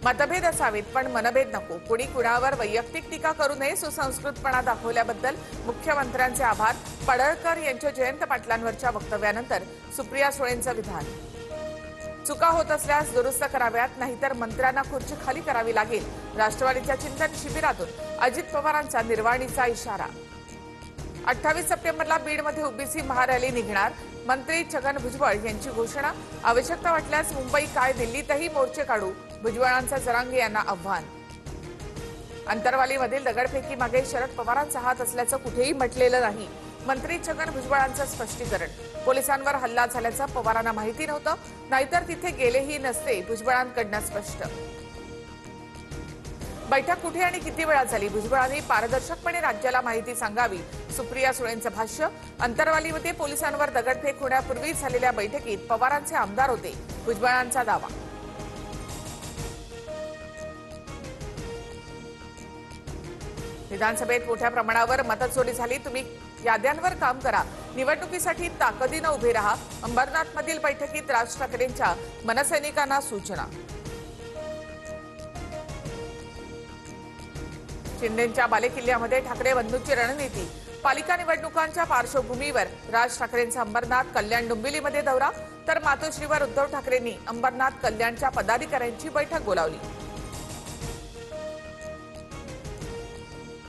मतभेद असावेत पण मनभेद नको. कुणी कुणावर वैयक्तिक टीका करू नये. सुसंस्कृतपणा दाखवल्याबद्दल मुख्यमंत्र्यांचे आभार. पडळकर यांच्या जयंत पाटलांवरच्या वक्तव्यानंतर सुप्रिया सुळेंचं विधान. चुका होत असल्यास दुरुस्त कराव्यात, नाहीतर मंत्र्यांना खुर्ची खाली करावी लागेल. राष्ट्रवादीच्या चिंतन शिबिरातून अजित पवारांचा निर्वाणीचा इशारा. 28 सप्टेंबरला बीडमध्ये ओबीसी महारॅली निघणार. मंत्री छगन भुजबळ यांची घोषणा. आवश्यकता वाटल्यास मुंबई काय दिल्लीतही मोर्चे काढू. भुजबळांचा जरांगे यांना आव्हान. अंतरवालीमधील दगडफेकी मागे शरद पवारांचा हात असल्याचं कुठेही म्हटलेलं नाही. मंत्री छगन भुजबळांचं स्पष्टीकरण. पोलिसांवर हल्ला झाल्याचं पवारांना माहिती नव्हतं, नाहीतर तिथे गेलेही नसते. भुजबळांकडनं स्पष्ट. बैठक कुठे आणि किती वेळा झाली. भुजबळांनी पारदर्शकपणे राज्याला माहिती सांगावी. सुप्रिया सुळेंचं भाष्य. अंतरवालीमध्ये पोलिसांवर दगडफेक होण्यापूर्वी झालेल्या बैठकीत पवारांचे आमदार होते. भुजबळांचा दावा. विधानसभेत मोठ्या प्रमाणावर मतचोरी झाली. तुम्ही याद्यांवर काम करा. निवडणुकीसाठी ताकदीनं उभे राहा. अंबरनाथमधील बैठकीत राज ठाकरेंच्या मनसैनिकांना सूचना. शिंदेंच्या बालेकिल्ल्यामध्ये ठाकरे बंधूंची रणनीती. पालिका निवडणुकांच्या पार्श्वभूमीवर राज ठाकरेंचा अंबरनाथ कल्याण डोंबिवलीमध्ये दौरा. तर मातोश्रीवर उद्धव ठाकरेंनी अंबरनाथ कल्याणच्या पदाधिकाऱ्यांची बैठक बोलावली.